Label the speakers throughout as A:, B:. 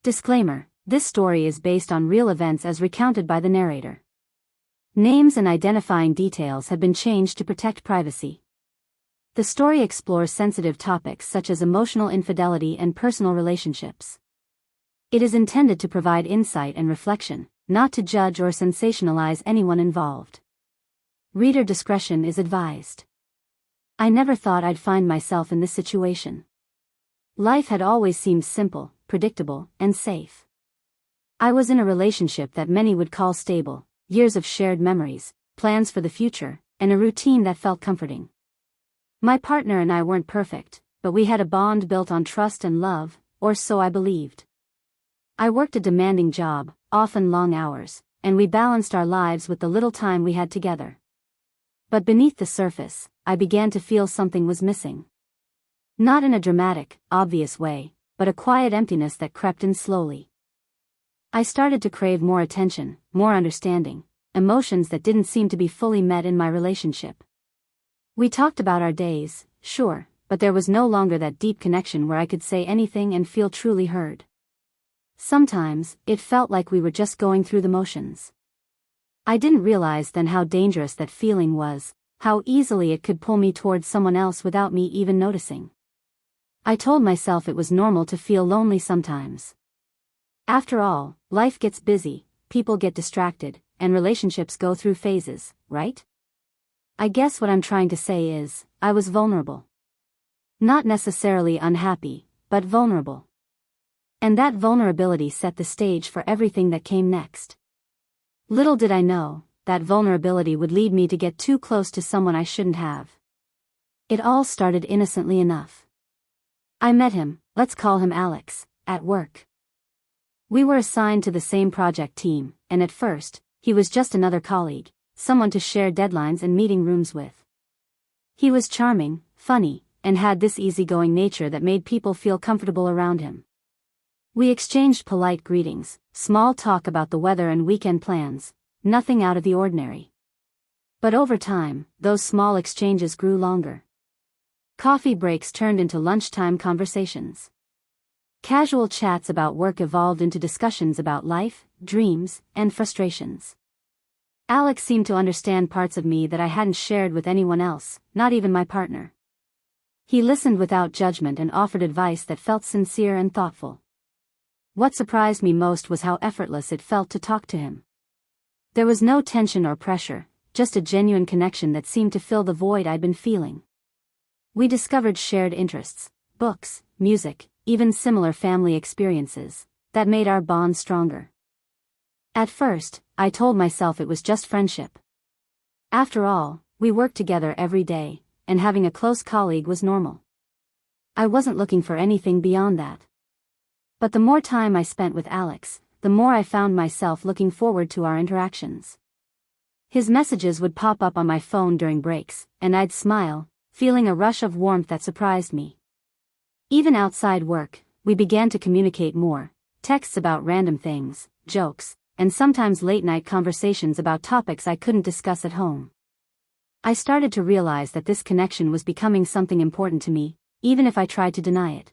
A: Disclaimer: this story is based on real events as recounted by the narrator. Names and identifying details have been changed to protect privacy. The story explores sensitive topics such as emotional infidelity and personal relationships. It is intended to provide insight and reflection, not to judge or sensationalize anyone involved. Reader discretion is advised. I never thought I'd find myself in this situation. Life had always seemed simple, predictable, and safe. I was in a relationship that many would call stable, years of shared memories, plans for the future, and a routine that felt comforting. My partner and I weren't perfect, but we had a bond built on trust and love, or so I believed. I worked a demanding job, often long hours, and we balanced our lives with the little time we had together. But beneath the surface, I began to feel something was missing. Not in a dramatic, obvious way, but a quiet emptiness that crept in slowly. I started to crave more attention, more understanding, emotions that didn't seem to be fully met in my relationship. We talked about our days, sure, but there was no longer that deep connection where I could say anything and feel truly heard. Sometimes, it felt like we were just going through the motions. I didn't realize then how dangerous that feeling was, how easily it could pull me towards someone else without me even noticing. I told myself it was normal to feel lonely sometimes. After all, life gets busy, people get distracted, and relationships go through phases, right? I guess what I'm trying to say is, I was vulnerable. Not necessarily unhappy, but vulnerable. And that vulnerability set the stage for everything that came next. Little did I know, that vulnerability would lead me to get too close to someone I shouldn't have. It all started innocently enough. I met him, let's call him Alex, at work. We were assigned to the same project team, and at first, he was just another colleague, someone to share deadlines and meeting rooms with. He was charming, funny, and had this easygoing nature that made people feel comfortable around him. We exchanged polite greetings, small talk about the weather and weekend plans, nothing out of the ordinary. But over time, those small exchanges grew longer. Coffee breaks turned into lunchtime conversations. Casual chats about work evolved into discussions about life, dreams, and frustrations. Alex seemed to understand parts of me that I hadn't shared with anyone else, not even my partner. He listened without judgment and offered advice that felt sincere and thoughtful. What surprised me most was how effortless it felt to talk to him. There was no tension or pressure, just a genuine connection that seemed to fill the void I'd been feeling. We discovered shared interests, books, music, even similar family experiences, that made our bond stronger. At first, I told myself it was just friendship. After all, we worked together every day, and having a close colleague was normal. I wasn't looking for anything beyond that. But the more time I spent with Alex, the more I found myself looking forward to our interactions. His messages would pop up on my phone during breaks, and I'd smile, feeling a rush of warmth that surprised me. Even outside work, we began to communicate more, texts about random things, jokes, and sometimes late-night conversations about topics I couldn't discuss at home. I started to realize that this connection was becoming something important to me, even if I tried to deny it.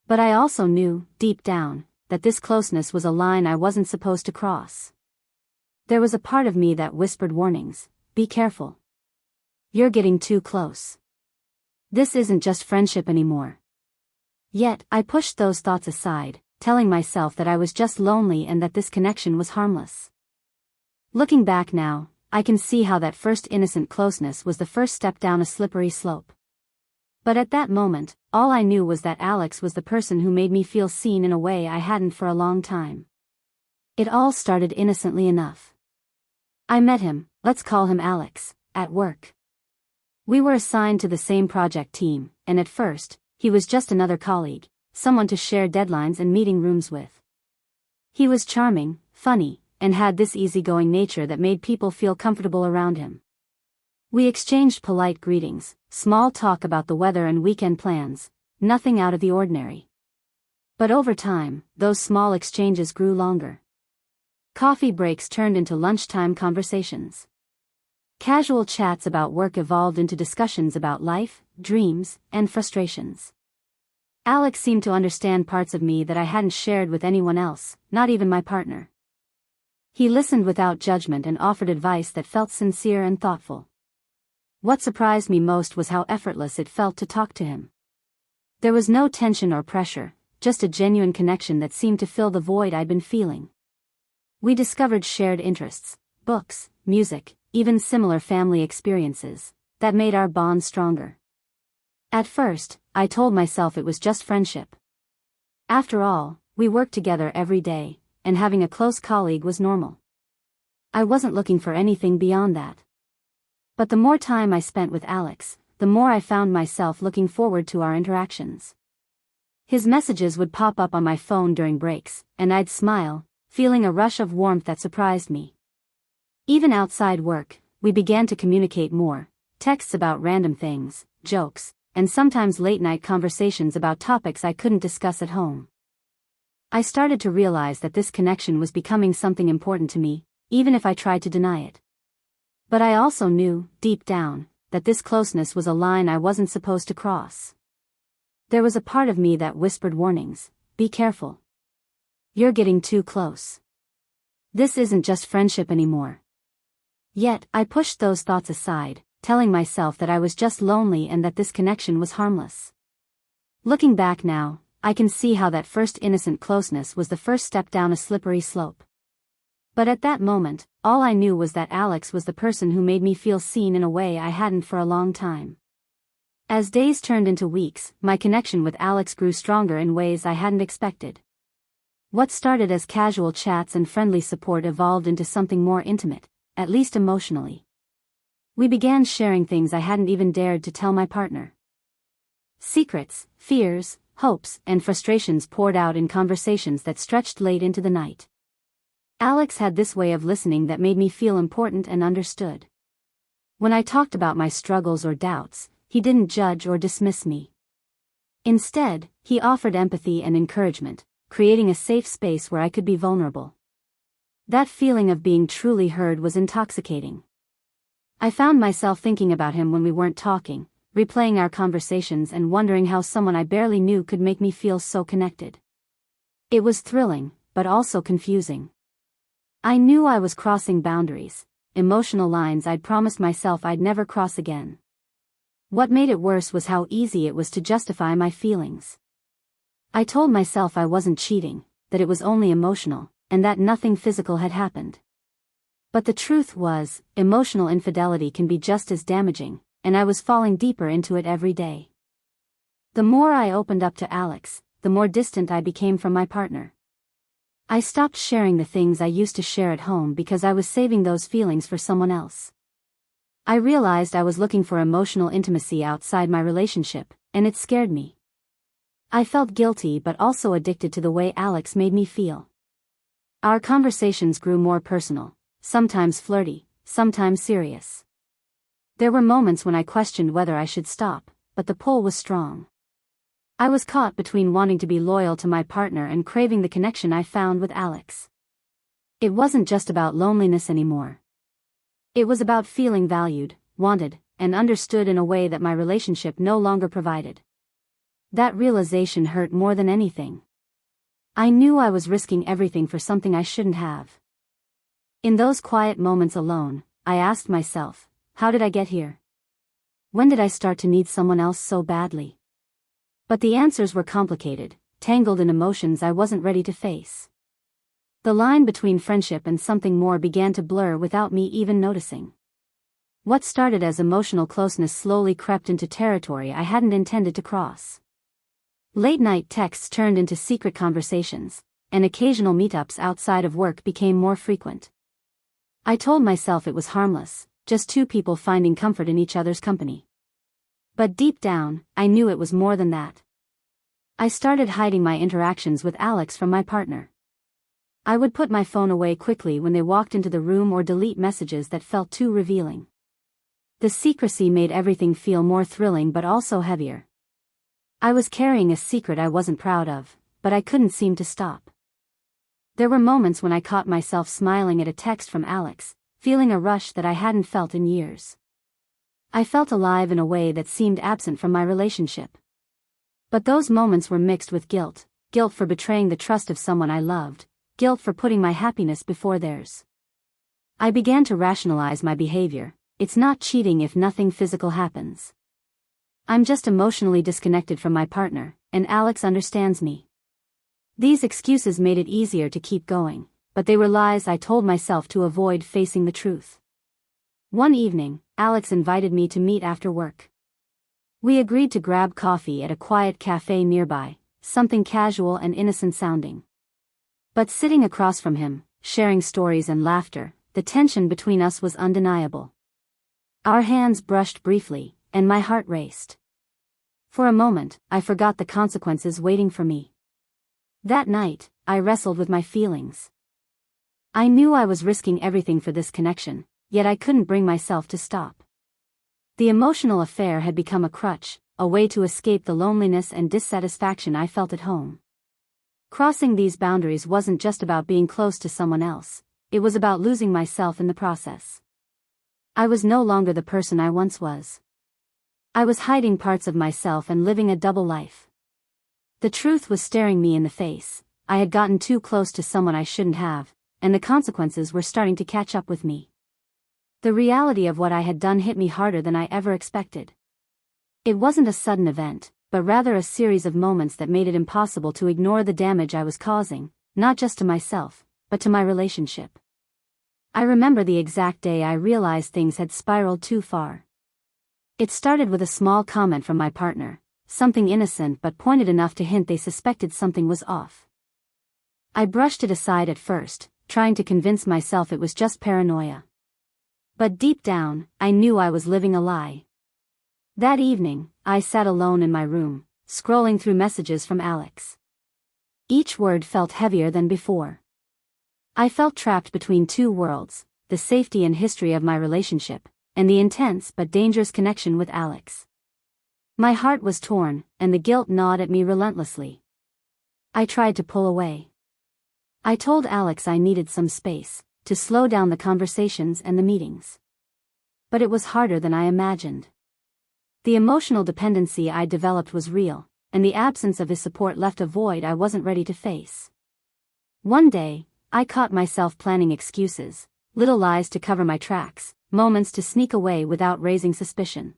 A: But I also knew, deep down, that this closeness was a line I wasn't supposed to cross. There was a part of me that whispered warnings, be careful. You're getting too close. This isn't just friendship anymore. Yet, I pushed those thoughts aside, telling myself that I was just lonely and that this connection was harmless. Looking back now, I can see how that first innocent closeness was the first step down a slippery slope. But at that moment, all I knew was that Alex was the person who made me feel seen in a way I hadn't for a long time. It all started innocently enough. I met him, let's call him Alex, at work. We were assigned to the same project team, and at first, he was just another colleague, someone to share deadlines and meeting rooms with. He was charming, funny, and had this easygoing nature that made people feel comfortable around him. We exchanged polite greetings, small talk about the weather and weekend plans, nothing out of the ordinary. But over time, those small exchanges grew longer. Coffee breaks turned into lunchtime conversations. Casual chats about work evolved into discussions about life, dreams, and frustrations. Alex seemed to understand parts of me that I hadn't shared with anyone else, not even my partner. He listened without judgment and offered advice that felt sincere and thoughtful. What surprised me most was how effortless it felt to talk to him. There was no tension or pressure, just a genuine connection that seemed to fill the void I'd been feeling. We discovered shared interests, books, music, even similar family experiences, that made our bond stronger. At first, I told myself it was just friendship. After all, we worked together every day, and having a close colleague was normal. I wasn't looking for anything beyond that. But the more time I spent with Alex, the more I found myself looking forward to our interactions. His messages would pop up on my phone during breaks, and I'd smile, feeling a rush of warmth that surprised me. Even outside work, we began to communicate more, texts about random things, jokes, and sometimes late-night conversations about topics I couldn't discuss at home. I started to realize that this connection was becoming something important to me, even if I tried to deny it. But I also knew, deep down, that this closeness was a line I wasn't supposed to cross. There was a part of me that whispered warnings: be careful. You're getting too close. This isn't just friendship anymore. Yet, I pushed those thoughts aside, telling myself that I was just lonely and that this connection was harmless. Looking back now, I can see how that first innocent closeness was the first step down a slippery slope. But at that moment, all I knew was that Alex was the person who made me feel seen in a way I hadn't for a long time. As days turned into weeks, my connection with Alex grew stronger in ways I hadn't expected. What started as casual chats and friendly support evolved into something more intimate, at least emotionally. We began sharing things I hadn't even dared to tell my partner. Secrets, fears, hopes, and frustrations poured out in conversations that stretched late into the night. Alex had this way of listening that made me feel important and understood. When I talked about my struggles or doubts, he didn't judge or dismiss me. Instead, he offered empathy and encouragement, creating a safe space where I could be vulnerable. That feeling of being truly heard was intoxicating. I found myself thinking about him when we weren't talking, replaying our conversations and wondering how someone I barely knew could make me feel so connected. It was thrilling, but also confusing. I knew I was crossing boundaries, emotional lines I'd promised myself I'd never cross again. What made it worse was how easy it was to justify my feelings. I told myself I wasn't cheating, that it was only emotional, and that nothing physical had happened. But the truth was, emotional infidelity can be just as damaging, and I was falling deeper into it every day. The more I opened up to Alex, the more distant I became from my partner. I stopped sharing the things I used to share at home because I was saving those feelings for someone else. I realized I was looking for emotional intimacy outside my relationship, and it scared me. I felt guilty but also addicted to the way Alex made me feel. Our conversations grew more personal, sometimes flirty, sometimes serious. There were moments when I questioned whether I should stop, but the pull was strong. I was caught between wanting to be loyal to my partner and craving the connection I found with Alex. It wasn't just about loneliness anymore. It was about feeling valued, wanted, and understood in a way that my relationship no longer provided. That realization hurt more than anything. I knew I was risking everything for something I shouldn't have. In those quiet moments alone, I asked myself, how did I get here? When did I start to need someone else so badly? But the answers were complicated, tangled in emotions I wasn't ready to face. The line between friendship and something more began to blur without me even noticing. What started as emotional closeness slowly crept into territory I hadn't intended to cross. Late-night texts turned into secret conversations, and occasional meetups outside of work became more frequent. I told myself it was harmless, just two people finding comfort in each other's company. But deep down, I knew it was more than that. I started hiding my interactions with Alex from my partner. I would put my phone away quickly when they walked into the room or delete messages that felt too revealing. The secrecy made everything feel more thrilling but also heavier. I was carrying a secret I wasn't proud of, but I couldn't seem to stop. There were moments when I caught myself smiling at a text from Alex, feeling a rush that I hadn't felt in years. I felt alive in a way that seemed absent from my relationship. But those moments were mixed with guilt, guilt for betraying the trust of someone I loved, guilt for putting my happiness before theirs. I began to rationalize my behavior. It's not cheating if nothing physical happens. I'm just emotionally disconnected from my partner, and Alex understands me. These excuses made it easier to keep going, but they were lies I told myself to avoid facing the truth. One evening, Alex invited me to meet after work. We agreed to grab coffee at a quiet cafe nearby, something casual and innocent sounding. But sitting across from him, sharing stories and laughter, the tension between us was undeniable. Our hands brushed briefly, and my heart raced. For a moment, I forgot the consequences waiting for me. That night, I wrestled with my feelings. I knew I was risking everything for this connection, yet I couldn't bring myself to stop. The emotional affair had become a crutch, a way to escape the loneliness and dissatisfaction I felt at home. Crossing these boundaries wasn't just about being close to someone else, it was about losing myself in the process. I was no longer the person I once was. I was hiding parts of myself and living a double life. The truth was staring me in the face. I had gotten too close to someone I shouldn't have, and the consequences were starting to catch up with me. The reality of what I had done hit me harder than I ever expected. It wasn't a sudden event, but rather a series of moments that made it impossible to ignore the damage I was causing, not just to myself, but to my relationship. I remember the exact day I realized things had spiraled too far. It started with a small comment from my partner, something innocent but pointed enough to hint they suspected something was off. I brushed it aside at first, trying to convince myself it was just paranoia. But deep down, I knew I was living a lie. That evening, I sat alone in my room, scrolling through messages from Alex. Each word felt heavier than before. I felt trapped between two worlds, the safety and history of my relationship, and the intense but dangerous connection with Alex. My heart was torn, and the guilt gnawed at me relentlessly. I tried to pull away. I told Alex I needed some space, to slow down the conversations and the meetings. But it was harder than I imagined. The emotional dependency I developed was real, and the absence of his support left a void I wasn't ready to face. One day, I caught myself planning excuses, little lies to cover my tracks, moments to sneak away without raising suspicion.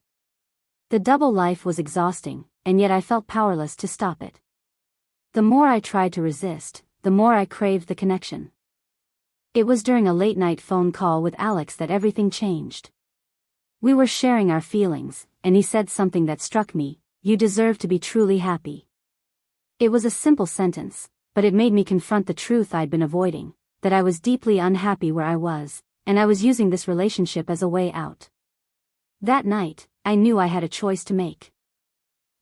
A: The double life was exhausting, and yet I felt powerless to stop it. The more I tried to resist, the more I craved the connection. It was during a late-night phone call with Alex that everything changed. We were sharing our feelings, and he said something that struck me: "You deserve to be truly happy." It was a simple sentence, but it made me confront the truth I'd been avoiding, that I was deeply unhappy where I was, and I was using this relationship as a way out. That night, I knew I had a choice to make.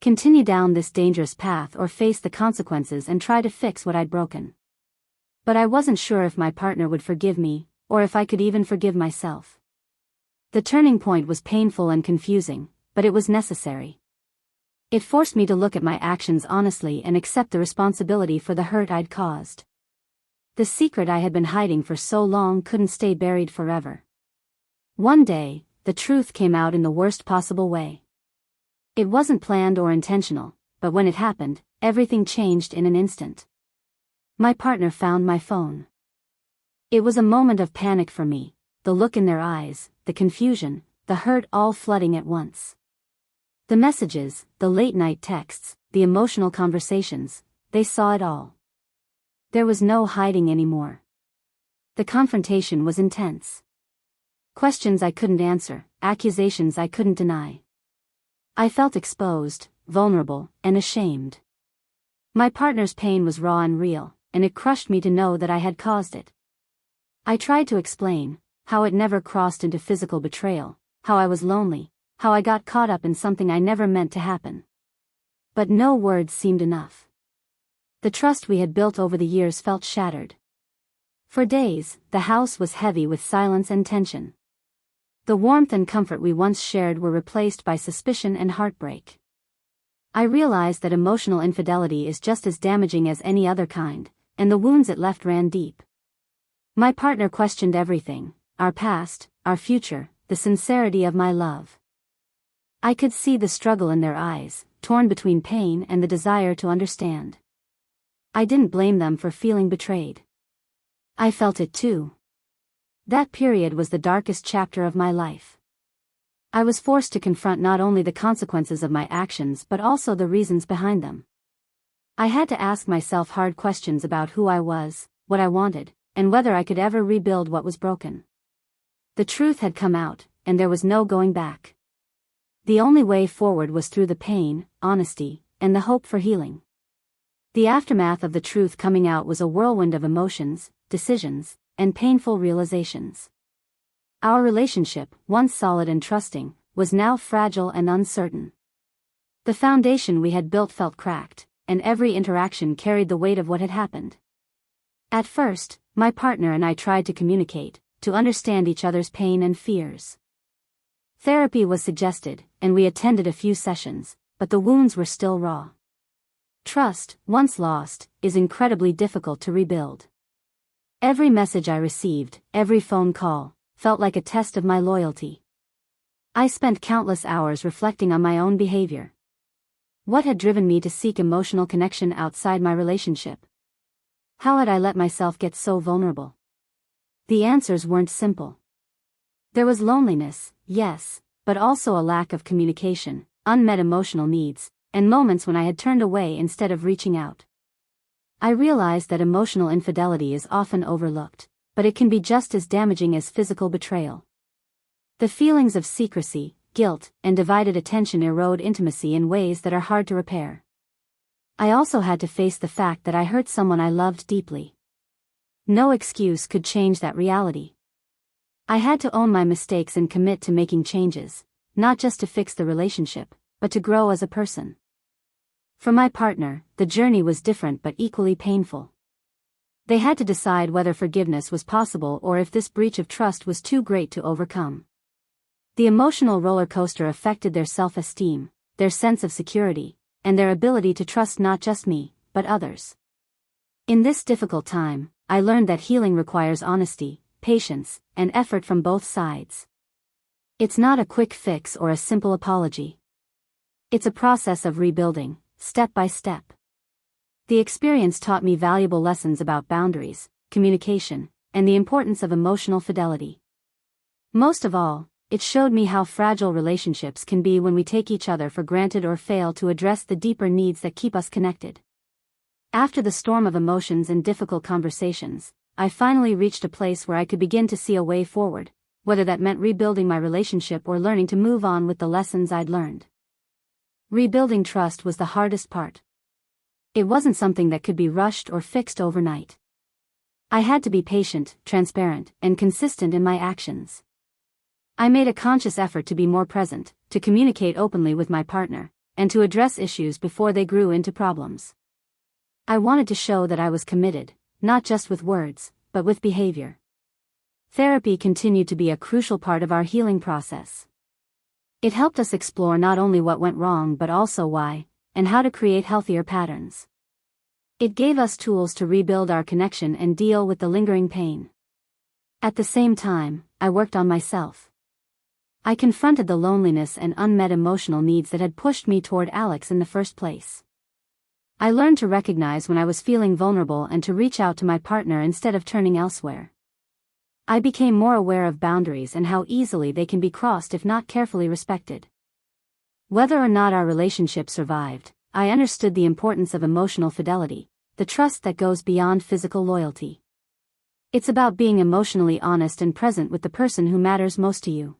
A: Continue down this dangerous path or face the consequences and try to fix what I'd broken. But I wasn't sure if my partner would forgive me, or if I could even forgive myself. The turning point was painful and confusing, but it was necessary. It forced me to look at my actions honestly and accept the responsibility for the hurt I'd caused. The secret I had been hiding for so long couldn't stay buried forever. One day, the truth came out in the worst possible way. It wasn't planned or intentional, but when it happened, everything changed in an instant. My partner found my phone. It was a moment of panic for me, the look in their eyes, the confusion, the hurt all flooding at once. The messages, the late-night texts, the emotional conversations, they saw it all. There was no hiding anymore. The confrontation was intense. Questions I couldn't answer, accusations I couldn't deny. I felt exposed, vulnerable, and ashamed. My partner's pain was raw and real, and it crushed me to know that I had caused it. I tried to explain how it never crossed into physical betrayal, how I was lonely, how I got caught up in something I never meant to happen. But no words seemed enough. The trust we had built over the years felt shattered. For days, the house was heavy with silence and tension. The warmth and comfort we once shared were replaced by suspicion and heartbreak. I realized that emotional infidelity is just as damaging as any other kind, and the wounds it left ran deep. My partner questioned everything: our past, our future, the sincerity of my love. I could see the struggle in their eyes, torn between pain and the desire to understand. I didn't blame them for feeling betrayed. I felt it too. That period was the darkest chapter of my life. I was forced to confront not only the consequences of my actions but also the reasons behind them. I had to ask myself hard questions about who I was, what I wanted, and whether I could ever rebuild what was broken. The truth had come out, and there was no going back. The only way forward was through the pain, honesty, and the hope for healing. The aftermath of the truth coming out was a whirlwind of emotions, decisions, and painful realizations. Our relationship, once solid and trusting, was now fragile and uncertain. The foundation we had built felt cracked, and every interaction carried the weight of what had happened. At first, my partner and I tried to communicate, to understand each other's pain and fears. Therapy was suggested, and we attended a few sessions, but the wounds were still raw. Trust, once lost, is incredibly difficult to rebuild. Every message I received, every phone call, felt like a test of my loyalty. I spent countless hours reflecting on my own behavior. What had driven me to seek emotional connection outside my relationship? How had I let myself get so vulnerable? The answers weren't simple. There was loneliness, yes, but also a lack of communication, unmet emotional needs, and moments when I had turned away instead of reaching out. I realized that emotional infidelity is often overlooked, but it can be just as damaging as physical betrayal. The feelings of secrecy, guilt, and divided attention erode intimacy in ways that are hard to repair. I also had to face the fact that I hurt someone I loved deeply. No excuse could change that reality. I had to own my mistakes and commit to making changes, not just to fix the relationship, but to grow as a person. For my partner, the journey was different but equally painful. They had to decide whether forgiveness was possible or if this breach of trust was too great to overcome. The emotional roller coaster affected their self-esteem, their sense of security, and their ability to trust not just me, but others. In this difficult time, I learned that healing requires honesty, patience, and effort from both sides. It's not a quick fix or a simple apology. It's a process of rebuilding, step by step. The experience taught me valuable lessons about boundaries, communication, and the importance of emotional fidelity. Most of all, it showed me how fragile relationships can be when we take each other for granted or fail to address the deeper needs that keep us connected. After the storm of emotions and difficult conversations, I finally reached a place where I could begin to see a way forward, whether that meant rebuilding my relationship or learning to move on with the lessons I'd learned. Rebuilding trust was the hardest part. It wasn't something that could be rushed or fixed overnight. I had to be patient, transparent, and consistent in my actions. I made a conscious effort to be more present, to communicate openly with my partner, and to address issues before they grew into problems. I wanted to show that I was committed, not just with words, but with behavior. Therapy continued to be a crucial part of our healing process. It helped us explore not only what went wrong but also why, and how to create healthier patterns. It gave us tools to rebuild our connection and deal with the lingering pain. At the same time, I worked on myself. I confronted the loneliness and unmet emotional needs that had pushed me toward Alex in the first place. I learned to recognize when I was feeling vulnerable and to reach out to my partner instead of turning elsewhere. I became more aware of boundaries and how easily they can be crossed if not carefully respected. Whether or not our relationship survived, I understood the importance of emotional fidelity, the trust that goes beyond physical loyalty. It's about being emotionally honest and present with the person who matters most to you.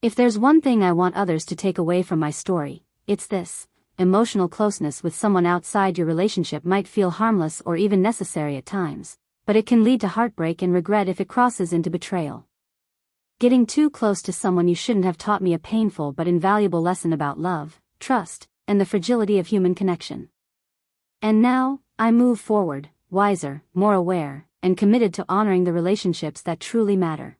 A: If there's one thing I want others to take away from my story, it's this: emotional closeness with someone outside your relationship might feel harmless or even necessary at times, but it can lead to heartbreak and regret if it crosses into betrayal. Getting too close to someone you shouldn't have taught me a painful but invaluable lesson about love, trust, and the fragility of human connection. And now, I move forward, wiser, more aware, and committed to honoring the relationships that truly matter.